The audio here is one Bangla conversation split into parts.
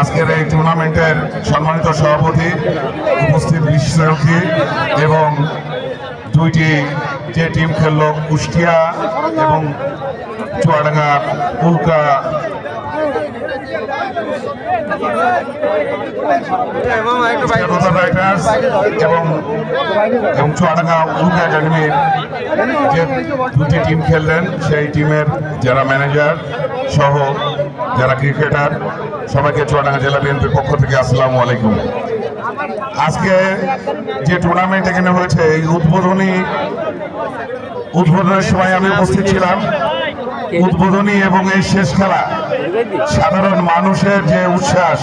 আজকের এই টুর্নামেন্টের সম্মানিত সভাপতি, উপস্থিত বিশেষজ্ঞ এবং দুইটি যে টিম খেললো কুষ্টিয়া এবং চুয়াডাঙ্গা উল্কা এবং চুয়াডাঙ্গা উল্কা একাডেমির যে দুটি টিম খেললেন সেই টিমের যারা ম্যানেজার সহ যারা ক্রিকেটার সবাইকে চুয়াডাঙ্গা জেলা বিএনপির পক্ষ থেকে আসসালামু আলাইকুম। আজকে যে টুর্নামেন্ট এখানে হয়েছে এই উদ্বোধনের সময় আমি উপস্থিত ছিলাম। উদ্বোধনী এবং এই শেষ খেলা সাধারণ মানুষের যে উচ্ছ্বাস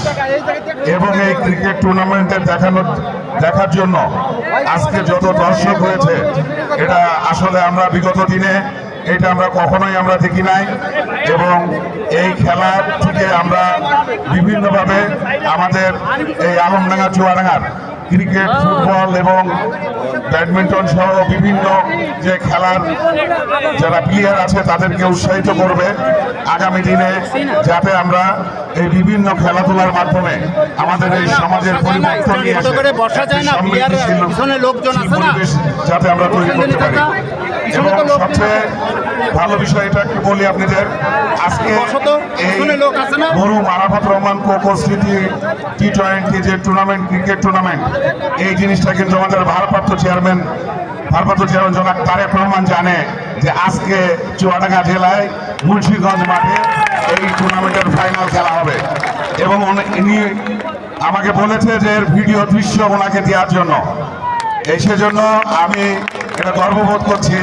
এবং এই ক্রিকেট টুর্নামেন্টের দেখার জন্য আজকে যত দর্শক হয়েছে এটা আসলে আমরা বিগত দিনে এটা আমরা কখনোই আমরা দেখি নাই এবং এই খেলা থেকে আমরা বিভিন্নভাবে আমাদের এই আলমডাঙ্গা চুয়াডাঙ্গার ক্রিকেট ফুটবল এবং ব্যাডমিন্টন সহ বিভিন্ন যে খেলার যারা প্লেয়ার আছে তাদেরকে উৎসাহিত করবে আগামী দিনে, যাতে আমরা এই বিভিন্ন খেলাধুলার মাধ্যমে আমাদের এই সমাজের পরিবর্তন নিয়ে এসে পরিবেশ যাতে আমরা তৈরি করতে পারি। এবং সবচেয়ে ভালো বিষয় এটা একটু বলি আপনাদের, আজকে এই মরহুম আরাফাত রহমান কোকো স্মৃতি টি-20 যে টুর্নামেন্ট ক্রিকেট টুর্নামেন্ট এই জিনিসটা কিন্তু আমাদের ভারপ্রাপ্ত চেয়ারম্যান জনাব তারেক রহমান জানে যে আজকে চুয়াডাঙ্গা জেলায় মুন্সিগঞ্জ মাঠে এই টুর্নামেন্টের ফাইনাল খেলা হবে এবং ইনি আমাকে বলেছে যে এর ভিডিও দৃশ্য ওনাকে দেওয়ার জন্য। এই সেজন্য আমি এটা গর্ববোধ করছি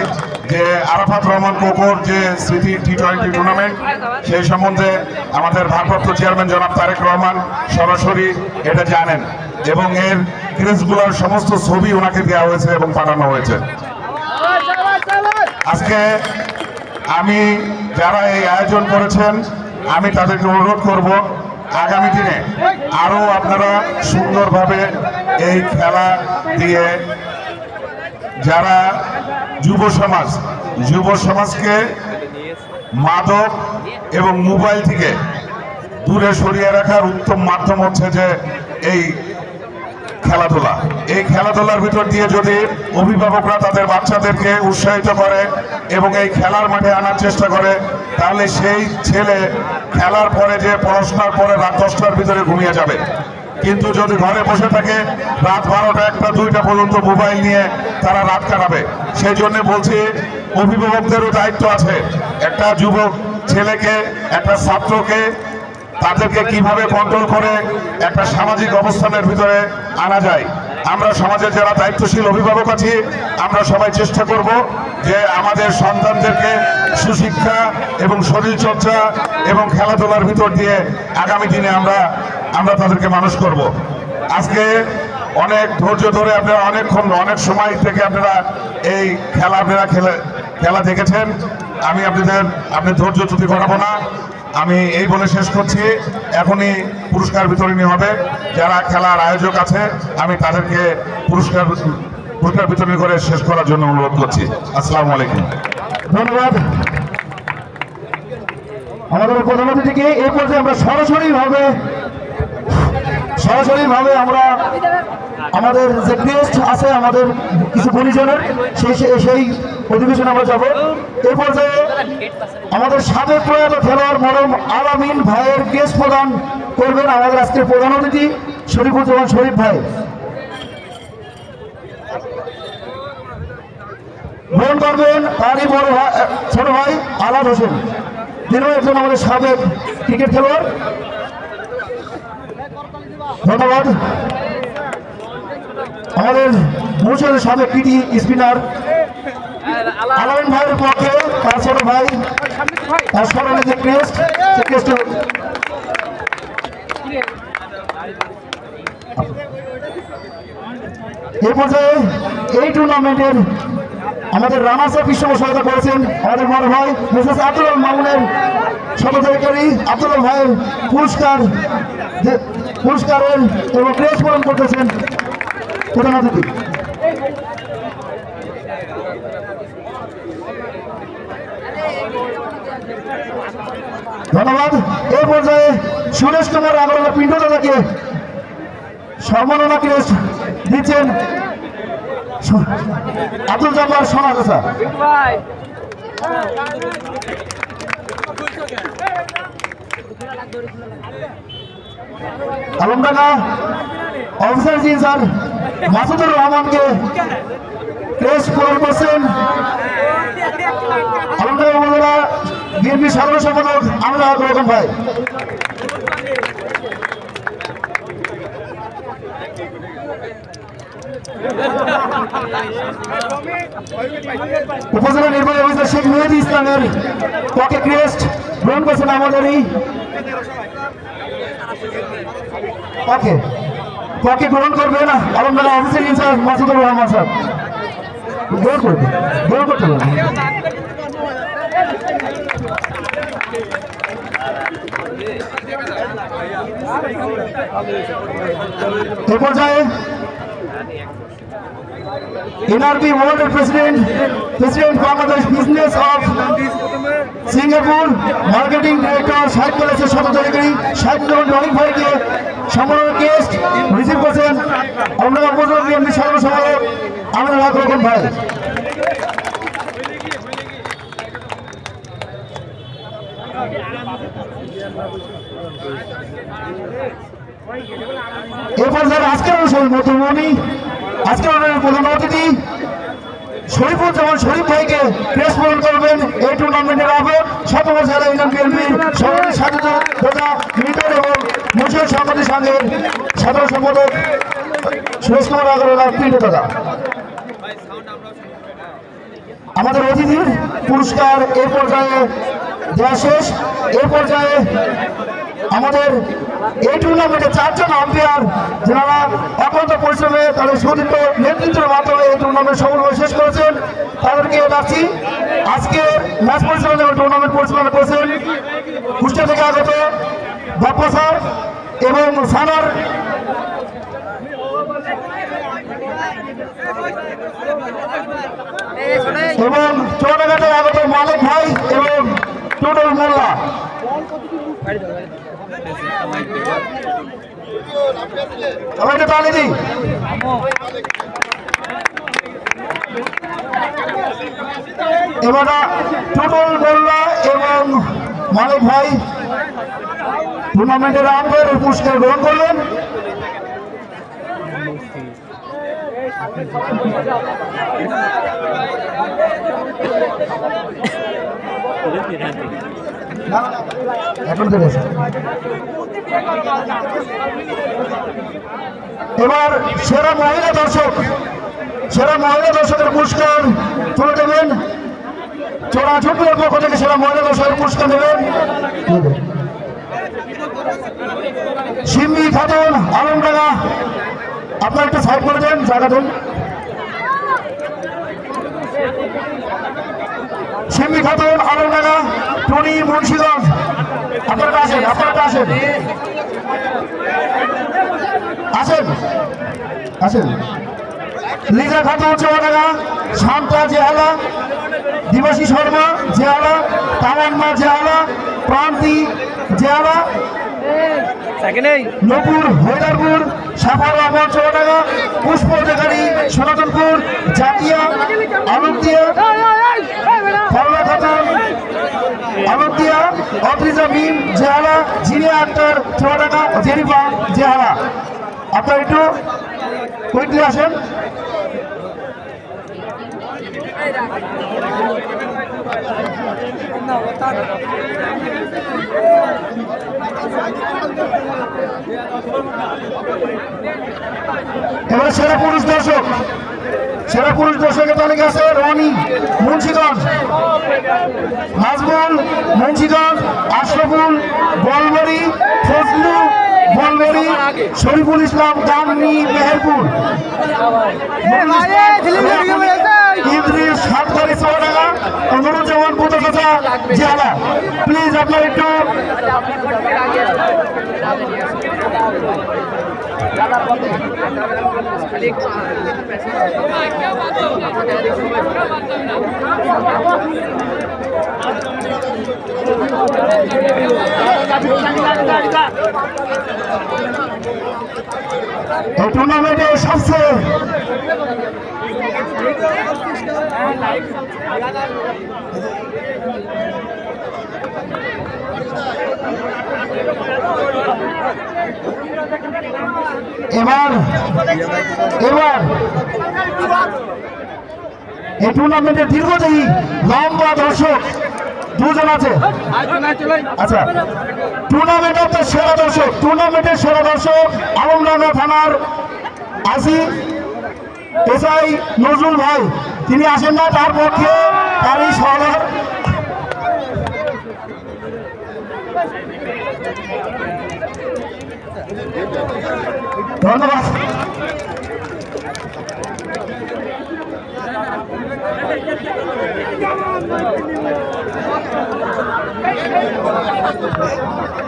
যে আরাফাত রহমান কোকোর যে স্মৃতি টি-20 টুর্নামেন্ট সেই সম্বন্ধে আমাদের ভারপ্রাপ্ত চেয়ারম্যান জনাব তারেক রহমান সরাসরি এটা জানেন এবং এর ক্রেজগুলোর সমস্ত ছবি ওনাকে দেওয়া হয়েছে এবং পাঠানো হয়েছে। আজকে আমি যারা এই আয়োজন করেছেন আমি তাদেরকে অনুরোধ করব আগামী দিনে আরো আপনারা সুন্দরভাবে এই খেলা দিয়ে যারা যুব সমাজকে মাদক এবং মোবাইল থেকে দূরে সরিয়ে রাখার উত্তম মাধ্যম হচ্ছে যে এই খেলাধুলা। এই খেলাধুলার ভিতর দিয়ে যদি অভিভাবকরা তাদের বাচ্চাদেরকে উৎসাহিত করে এবং এই খেলার মাঠে আনার চেষ্টা করে তাহলে সেই ছেলে খেলার পরে যে পড়াশোনার পরে রাত 10টার ভিতরে ঘুমিয়ে যাবে। কিন্তু যদি ঘরে বসে থাকে রাত 12টা 1টা 2টা পর্যন্ত মোবাইল নিয়ে তারা রাত কাটাবে। সেই জন্য বলছি অভিভাবকদেরও দায়িত্ব আছে একটা যুবক ছেলেকে একটা ছাত্রকে তাদেরকে কিভাবে কন্ট্রোল করে একটা সামাজিক অবস্থানের ভিতরে আনা যায়। আমরা সমাজের যারা দায়িত্বশীল অভিভাবক আছি আমরা সবাই চেষ্টা করব যে আমাদের সন্তানদেরকে সুশিক্ষা এবং শরীরচর্চা এবং খেলাধুলার ভিতর দিয়ে আগামী দিনে আমরা তাদেরকে মানুষ করব। আজকে অনেক ধৈর্য ধরে আপনারা অনেক সময় থেকে আপনারা এই খেলা দেখেছেন। আমি আপনাদের ধৈর্য চ্যুতি করাবো না। আমি এই বলে শেষ করছি, এখনই পুরস্কার বিতরণী হবে। যারা খেলার আয়োজক আছে আমি তাদেরকে পুরস্কার বিতরণী করে শেষ করার জন্য অনুরোধ করছি। আসসালামু আলাইকুম। ধন্যবাদ আমাদের প্রধান অতিথিকে। এই পর্যায়ে আমরা সরাসরিভাবে আমরা আমাদের যে গেস্ট আছে আমাদের কিছু পরিজনের সেই অধিবেশনে আমরা যাব। এই পর্যায়ে আমাদের সাবেক প্রয়াত খেলোয়াড় মরম আলামিন ভাইয়ের গেস্ট প্রদান করবেন আমাদের আজকের প্রধান অতিথি শরীফুজ্জামান শরীফ ভাই। গ্রহণ করবেন তারই বড় ছোট ভাই আলাদ হোসেন, তিনিও একজন আমাদের সাবেক ক্রিকেট খেলোয়াড়। ধন্যবাদ আমাদের মৌসুমের সাবেক পিটি স্পিনার আলামিন ভাইয়ের পক্ষে তার ছোট ভাই তার স্মরণে যে ক্রেস্ট এই পর্যায়ে এই টুর্নামেন্টের আমাদের রানার্স আপ হিসেবে সহায়তা করেছেন আমাদের বড় ভাই মিসেস আব্দুল মামুনের সভাধিকারী আব্দুল ভাইয়ের পুরস্কারের এবং ক্রেস্ট প্রদান করতেছেন প্রধান অতিথি। ধন্যবাদ। এই পর্যায়ে সুরেশ কুমার আগরওয়ালা পিন্টু দাদাকে সম্মাননা ক্রেস্ট দিচ্ছেন আব্দুল জব্বার সোনাগাছা। আলমডাঙ্গা অফিসার ইনচার্জ মাসুদুর রহমানকে ক্রেস্ট প্রদান করছেন আলমডাঙ্গা উপজেলা বিএনপি সাধারণ সম্পাদক আমরা রকম ভাই। উপজেলা নির্বাহী অফিসার শেখ মেহেদি ইসলামের পকে ক্রেস্ট গ্রহণ করছেন আমাদের এই পকে গ্রহণ করবেন আলমডাঙ্গা অফিসার ইনচার্জ মাসুদুর রহমান সাহেব। গ্রহণ করবেন, গ্রহণ করতে হবে। এ পর্যায়ে NRB ওয়ার্ল্ডের president Bangladesh business of Singapore marketing director সাহিত্য কলেজের সদস্যকারী সাহিত্যজীবন রনিক ভাইকে সম্মাননা ক্রেস্ট রিসিভ করছেন আমরা উপজেলা বিএনপি সাধারণ সম্পাদক আমরা রকম ভাই। এরপর স্যার আজকের অনুষ্ঠানের মধ্যমণি আজকের অনুষ্ঠানের প্রধান অতিথি শরীফুজ্জামান শরীফ ভাইকে প্রেস প্রদান করবেন এই টুর্নামেন্টের আহ্বায়ক সপ্তম জেলা ইউনিয়ন বিএনপির সভাপতি সাজেদুল দাদা মিটন এবং মুন্সিগঞ্জ সংহতি সংঘের সাধারণ সম্পাদক সুরেশ কুমার আগরওয়ালা পিন্টু দাদা। আমাদের অতিথির পুরস্কার এই পর্যায়ে দেওয়া শেষ। এই পর্যায়ে আমাদের এই টুর্নামেন্টে 4 জন আম্পায়ার যারা অক্লান্ত পরিশ্রমে তাদের সুদীপ্ত নেতৃত্বের মাধ্যমে এই টুর্নামেন্ট সফলভাবে শেষ করেছেন তাদেরকে ডাকছি। আজকে ম্যাচ পরিচালনা এবং টুর্নামেন্ট পরিচালনা করেছেন কুষ্টিয়া থেকে আগত বাপ্পা স্যার এবং সানার এবং চৌরাঘাটে আগত মালিক ভাই এবং টুটুল মোল্লা। সবাইকে তালি দিই। এবার টুটুল মোল্লা এবং মালিক ভাই টুর্নামেন্টের আম্পায়ারের পুরস্কার গ্রহণ করলেন। এবার সেরা মহিলা দর্শকের পুরস্কার তুলে দেবেন চোরা ঝুঁকির পক্ষ থেকে সেরা মহিলা দর্শকের পুরস্কার দেবেন সিম্মি খাতুন আলমডাঙ্গা। আপনার একটু সাইড করে দেন, জায়গা দেন। সিম্মি খাতুন আলমডাঙ্গা টুনি মুন্সিগঞ্জ। আপনারা আসেন আসেন। লিজা খাতুন চৌরাডাঙ্গা, শান্তা জেহালা, দিবাসী শর্মা জেহালা, তামান্না জেহালা, প্রান্তি জেহালা, নপুর হৈদারপুর, সাফার রহমান চৌরাডাঙ্গা, পুষ্প অধিকারী সনাতনপুর, জাতিয়া আলমদিয়া, ফরলা খাতুন আলমদিয়া, অফিজা মিম জেহালা, জিনিয়া আক্তার চৌরাডাঙ্গা, জেরিফা জেহালা। আপনারা একটু কুইকলি আসেন। এবার সেরা পুরুষ দর্শকের তালিকা আছে রনি মুন্সিগঞ্জ, নাজমুল মুন্সিগঞ্জ, আশরাফুল বলবরি, ফজলু বলবরি, শরীফুল ইসলাম গামনি মেহেরপুর, ইদ্রিস সাতগাড়ি চৌরাডাঙ্গা, নুরুজ্জামান বুতকাছা জেলা। প্লিজ আপনার একটু এই টুর্নামেন্টে সবচেয়ে এবার এই টুর্নামেন্টের দীর্ঘদেহী লম্বা দর্শক দুজন আছে। আচ্ছা, টুর্নামেন্টের সেরা দর্শক আলমডাঙ্গা থানার আইসি এসআই নজরুল ভাই, তিনি আসেন না, তার পক্ষে তারই সহকার ধন্যবাদ।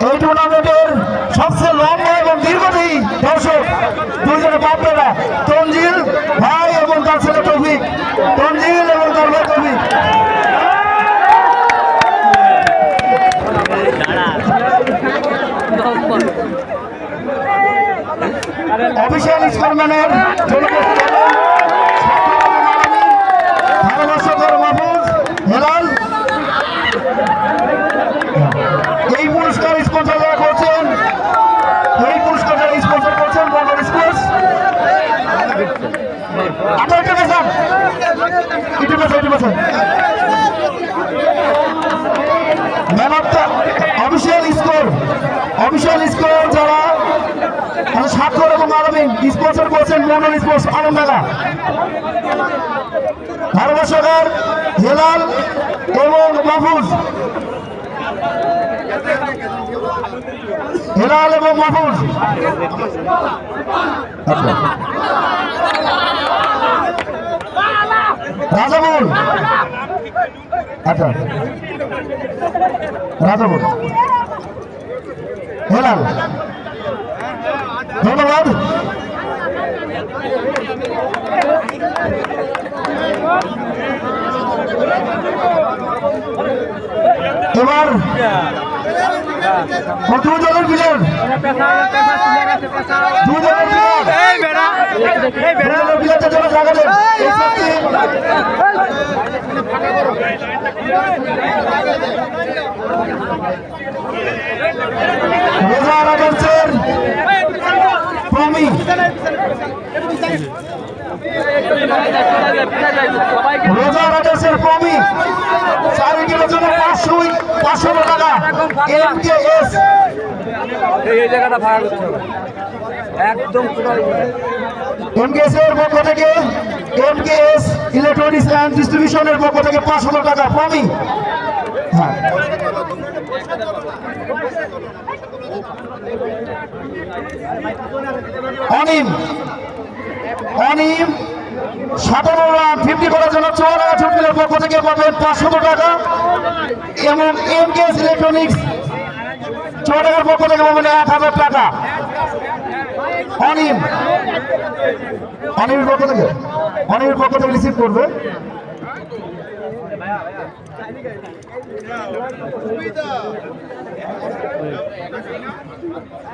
এই টুর্নামেন্টের সবচেয়ে লম্বা এবং দীর্ঘদিন দর্শক দুইজনের বাপেরা তঞ্জিল ভাই এবং তার ছেলে তৌফিক, তঞ্জিল এবং তার ভাই তৌফিক। অফিসিয়াল স্কোরম্যানের ধারাভাষ্যকর মাহফুজ হেলাল। এই পুরস্কার স্পন্সর করছেন Bangal sports. Man of the official score যারা স্বাক্ষর এবং আরবিন স্পন্সর করছেন বঙ্গল স্পোর্টস আলমডাঙ্গা। ধারাভাষ্যকার হেলাল এবং মাহফুজ, হেলাল এবং মাহফুজ। রাজাবুল, আচ্ছা রাজাবুল, হেলাল, ধন্যবাদ। এবার দুজনের প্লেয়ার জায়গা দেন। রোজা রাজার্সের প্রমি, রোজা রাজার্সের প্রমি 4 উইকেটের জন্য 500 টাকা। এমকেএস এই জায়গাটা ভাড়া করতে হবে একদম। এমকেএস এর পক্ষ থেকে, এমকেএস ইলেকট্রনিক্স অ্যান্ড ডিস্ট্রিবিউশনের পক্ষ থেকে 500 টাকা প্রমি। হ্যাঁ, অনিম 57 রান 50 করার জন্য 54 ছুটমিলের পক্ষ থেকে পাবেন 500 টাকা এবং এমকেএস ইলেকট্রনিক্স 6 টাকার পক্ষ থেকে পাবেন 1000 টাকা। অনিমের পক্ষ থেকে রিসিভ করবে।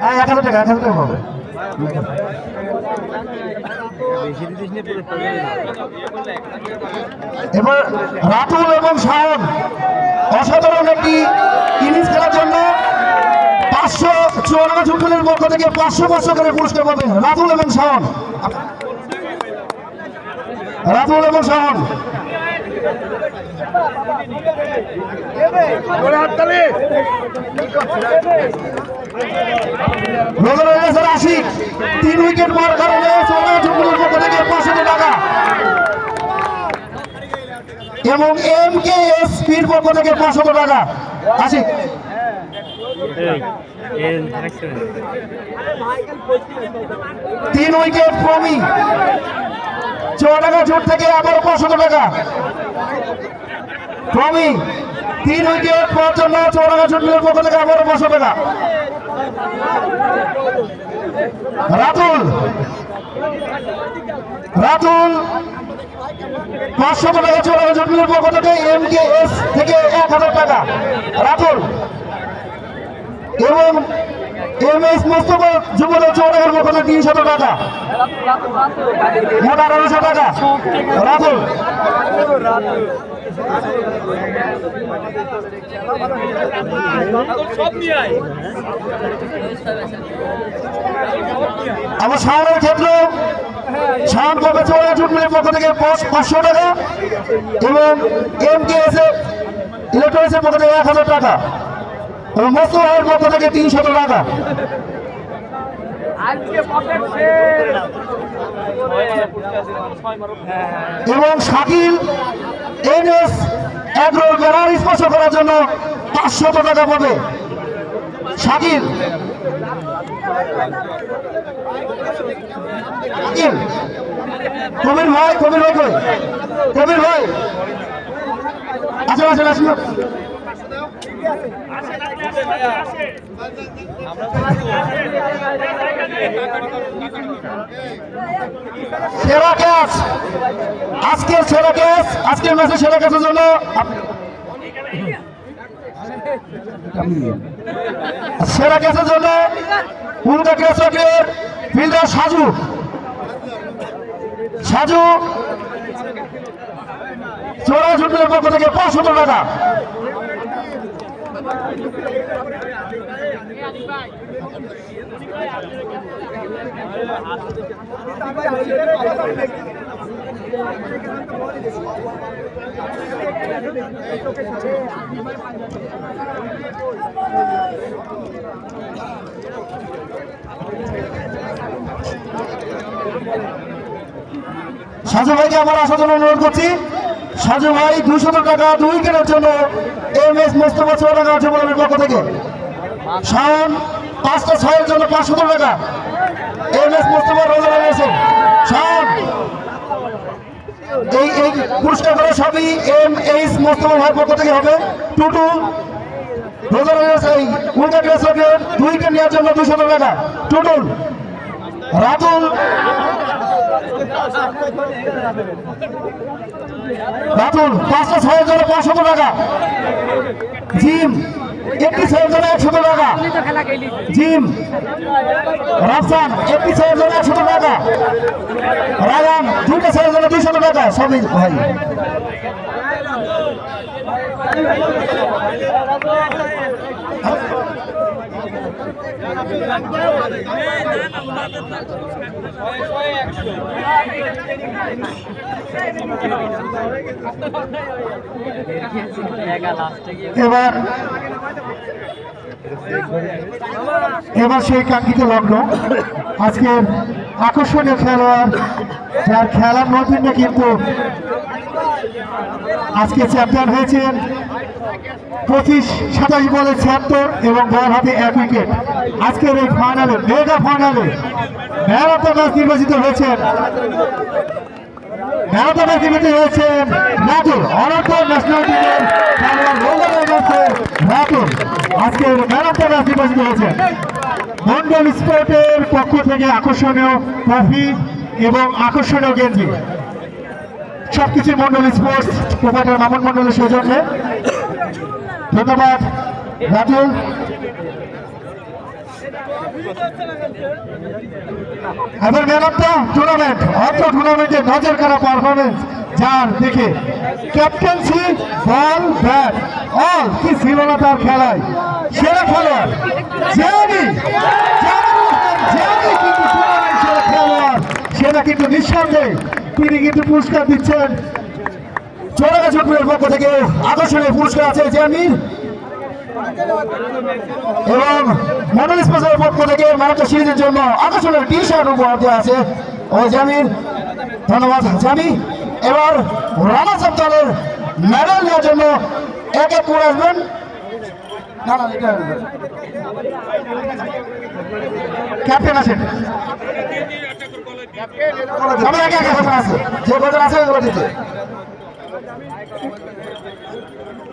হ্যাঁ, 1000 টাকা পাবে। এবার রাতুল এবং শাওন অসাধারণ একটি ইনিংস খেলার জন্য 554 ছুটমিলের পক্ষ থেকে 500 করে পুরস্কার পাবেন রাতুল এবং শাওন। আশিক 3 উইকেট পাওয়ার কারণে 16 ছুটমিলের পক্ষ থেকে 500 টাকা এবং এমকেএস পির পক্ষ থেকে 500 টাকা। আশিক 3 উইকেট প্রমি 6 টাকা জোট থেকে আবার 500 টাকা প্রমি 3 উইকেট পাওয়ার জন্য 6 টাকা জোট মিলের পক্ষ থেকে আবার 500 টাকা। রাতুল রাতুল 500 টাকা চোরাগা জুটমিলের পক্ষ থেকে MKS থেকে 1000 টাকা রাতুল এবং MS মোস্তফা যুবদল চৌরাগার পক্ষ থেকে 300 টাকা মোট 1800 টাকা রাতুল। আমার শাওনের ক্ষেত্রে শাওন কবে চৌরাগা জুটমিলের পক্ষ থেকে 500 টাকা এবং MKS ইলেকট্রনিক্সের পক্ষ থেকে 1000 টাকা এবং মোস্তফার পক্ষ থেকে 300 টাকা। এবং শাকিল NS এগ্রোর ব্যানার স্পর্শ করার জন্য 500 টাকা পাবে শাকিল। কবির ভাই কই কবির ভাই আসেন আসেন আসেন। সেরা ক্যাচ আজকের সেরা ক্যাচ আজকের ম্যাচে সেরা ক্যাচের জন্য সেরা ক্যাচের জন্য উল্টা ক্যাচের ফিল্ডার সাজু চৌরাগা জুটমিলের পক্ষ থেকে 500 টাকা। সাজু ভাইকে আমার আসার জন্য অনুরোধ করছি। সাজু ভাই 200 টাকা 2 উইকেটের জন্য MS মোস্তফা চৌরাগা যুবদলের পক্ষ থেকে। শাওন 5টা 6-এর জন্য 500 টাকা MS মোস্তফা রোজা রয়েছেন শাওন। এই পুরস্কারগুলো সবই MS মোস্তফা ভাইয়ের পক্ষ থেকে হবে। টুটু রোজা রয়েছে উইকেট রেসকে 2 উইকেট নেওয়ার জন্য 200 টাকা টুটুল। রাতুল 5টা 6-এর জন্য 500 টাকা। জিম 1টি 6-এর জন্য 100 টাকা জিম। রাফসান 1টি 6-এর জন্য 100 টাকা। রায়ান 2টা 6-এর জন্য 200 টাকা সবই ভাই। এবার সেই কাঙ্ক্ষিত লগ্ন আজকের আকর্ষণীয় খেলোয়াড় যার খেলার নৈপুণ্য কিন্তু আজকে চ্যাম্পিয়ন হয়েছেন 25-27 বলে 76 এবং বল হাতে 1 উইকেট। আজকের এই ফাইনালে মেগা ফাইনালে ম্যান অফ দ্য ম্যাচ নির্বাচিত হয়েছেন রাতুল অনন্তপুর ন্যাশনাল টিমের রাতুল আজকের ম্যান অফ দ্য ম্যাচ নির্বাচিত হয়েছেন। মন্ডল স্পোর্টের পক্ষ থেকে আকর্ষণীয় ট্রফি এবং আকর্ষণীয় গেঞ্জি সবকিছু মন্ডল স্পোর্টস প্রোপাইটার মামুন মন্ডলের সৌজন্যে। ধন্যবাদ রাতুল। এবার ম্যান অফ দ্য টুর্নামেন্ট অর্থ টুর্নামেন্টের নজর কাড়া পারফরমেন্স যার দেখে ক্যাপ্টেন্সি বল ব্যাট অল কি ছিল না তার খেলায় সেরা খেলোয়াড় জিয়ানি কিন্তু টুর্নামেন্ট সেরা খেলোয়াড় সেটা কিন্তু নিঃসন্দেহে তিনি কিন্তু পুরস্কার দিচ্ছেন চৌরাগা জুটমিলের পক্ষ থেকে। আকর্ষণীয় পুরস্কার আছে জিয়ানির এবং মন্ডল স্পোর্টসের পক্ষ থেকে মারাত্মক সিরিজের জন্য আকর্ষণীয় টি-শার্ট উপহার দেওয়া আছে ও জামির। ধন্যবাদ জামি। এবার রানার্স আপ দলের মেডেল নেওয়ার জন্য এক এক করে আসবেন। ক্যাপ্টেন আছেন আমার একে একে আছে যে কজন আছে ওগুলো দিতে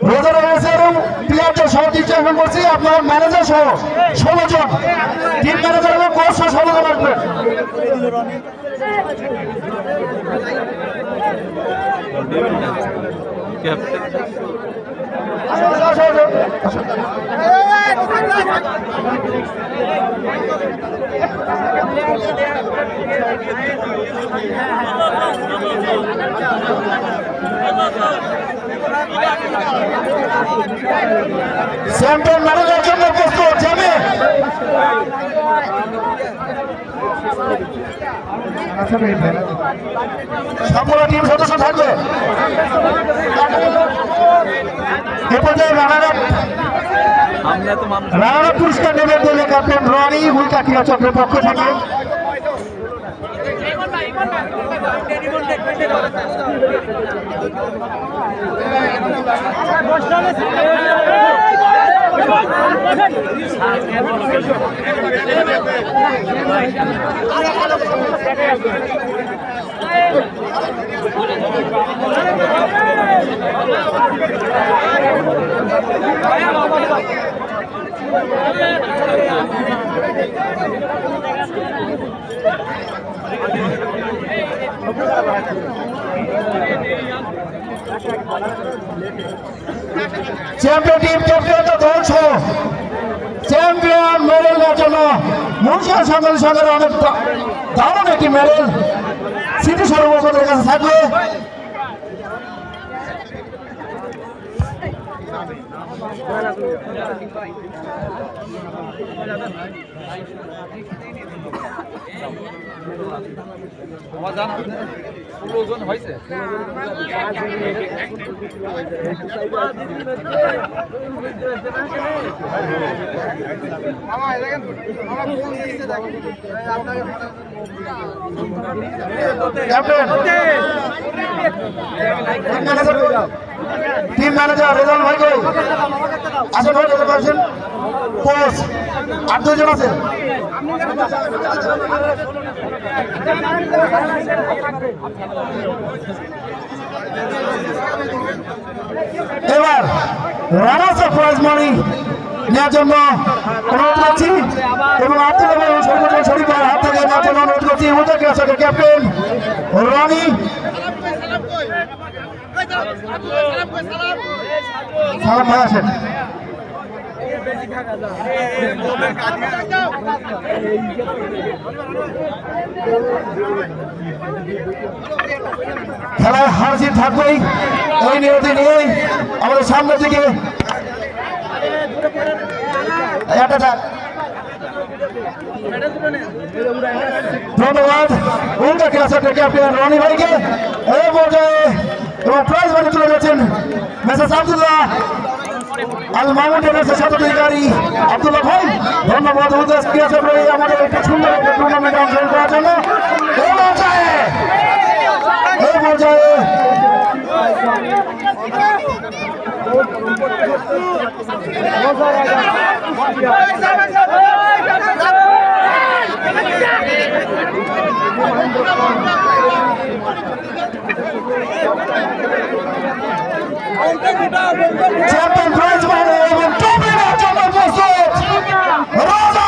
রোজা রয়েছে এবং প্লেয়ারদের সহ চ্যাম্পিয়ন করছি আপনার ম্যানেজার সহ 16 জন টিম ম্যানেজার এবং কোচ সহ 16 জন আসবেন। চ্যাম্পিয়ন ম্যানেজার জন্য প্রস্তুত যাবে। সকল টিম সদস্য থাকবে। এ পর্যায়ে রানার পুরস্কার নেবেন দলের ক্যাপ্টেন রনি হুইকাটিয়া চক্রের পক্ষ থেকে। চ্যাম্পিয়ন টিম ক্যাপ্টেন দল সহ চ্যাম্পিয়ন মেডেলের জন্য মুন্সিয়াল সঙ্গে অনেক দারুণ একটি মেডেল স্মৃতি সর্বপদের কাছে থাকবে। ওজন হয়েছে টিম ম্যানেজার রেজাল ভাই কই আসেন, ভাই যেতে পারছেন। কোচ আর দুজন আছেন। এবার রানার্স অফ প্রাইজ মানি নেওয়ার জন্য অনুরোধ করছি এবং শরীফ হাত থেকে নেওয়ার জন্য অনুরোধ করছি উদ্যোগ ক্যাপ্টেন রনি। সালাম ভাই আসেন। খেলায় হার জিত থাকবেই, এই নিয়তি নিয়েই আমাদের সামনের দিকে ধন্যবাদ উল্টা ক্লাসের ক্যাপ্টেন রনি ভাইকে। এই পর্যায়ে এবং প্রাইজ মানি তুলে যাচ্ছেন মেসেজ আব্দুল্লাহ আল মামুনের স্বত্বাধিকারী আব্দুল্লাহ ভাই। ধন্যবাদ আমাদের একটি সুন্দর একটা টুর্নামেন্ট অংশগ্রহণ করার জন্য। এই পর্যায়ে চ্যাম্পিয়ন প্রাইজ মানি এবং ট্রফি নেওয়ার জন্য প্রস্তুত রাজা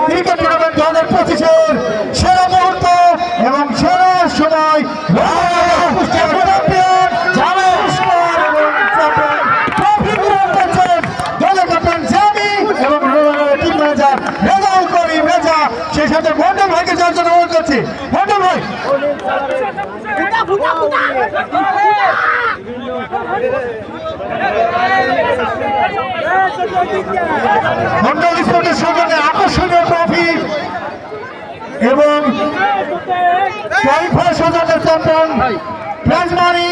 ক্রিকেট টুর্নামেন্ট 2025-এর সেরা মুহূর্ত এবং সেরা সময় সেই সাথে মন্ডল ভাইকে যাওয়ার জন্য অনুরোধ করছি। মন্ডল ভাই মন্ডল স্পোর্টের সৌজন্যে আকর্ষণীয় ট্রফি এবং সৌজন্যের চ্যাম্পিয়ন প্রাইজ মানি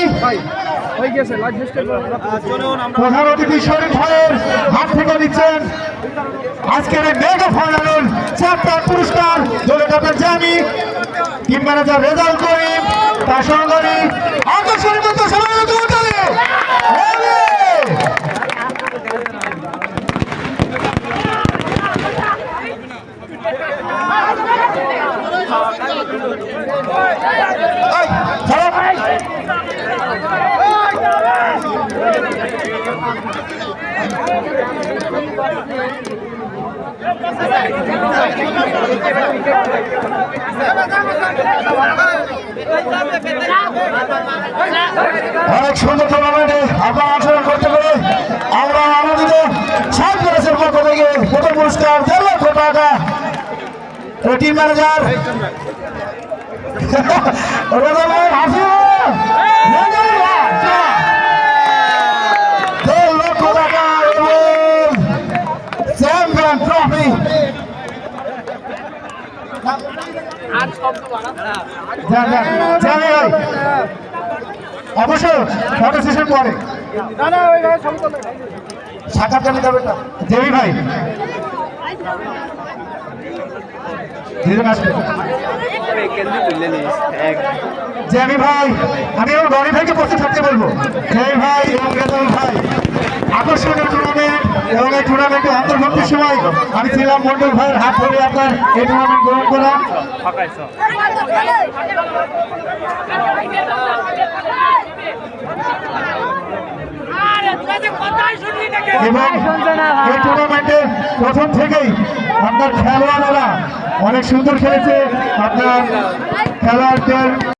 প্রধান অতিথি শরীফ ভাইয়ের হাত থেকে দিচ্ছেন আজকের এই মেগা ফাইনালের চ্যাম্পিয়ন পুরস্কার দলের ক্যাপ্টেন জামি, টিম ম্যানেজার রেজাল করিম, তার সহকারী আকর্ষণীয় অনেক সুন্দর টুর্নামেন্টে আপনারা অংশগ্রহণ করতে পেরে আমরা আনন্দিত। সাত প্যালেসের পক্ষ থেকে প্রথম পুরস্কার 1.5 লক্ষ টাকা। টিম ম্যানেজার রেজা ভাই হাসিব 1.5 লক্ষ টাকা এবং চ্যাম্পিয়ন ট্রফি। অবশ্যই ফটো সেশন পরে সাক্ষাৎকার নিতে হবে না। দেবী ভাই জেমি ভাই, আমি এবং রনি ভাইকে প্রস্তুত থাকতে বলবো। জেমি ভাই এবং রেজাউল ভাই, আকর্ষণীয় টুর্নামেন্ট এবং এই টুর্নামেন্টে অন্তর্ভুক্তির সময় আমি ছিলাম মন্ডল ভাইয়ের হাত ধরে আপনার এই টুর্নামেন্ট গ্রহণ করা। এবং এই টুর্নামেন্টে প্রথম থেকেই আপনার খেলোয়াড়রা অনেক সুন্দর খেলেছে। আপনার খেলোয়াড়দের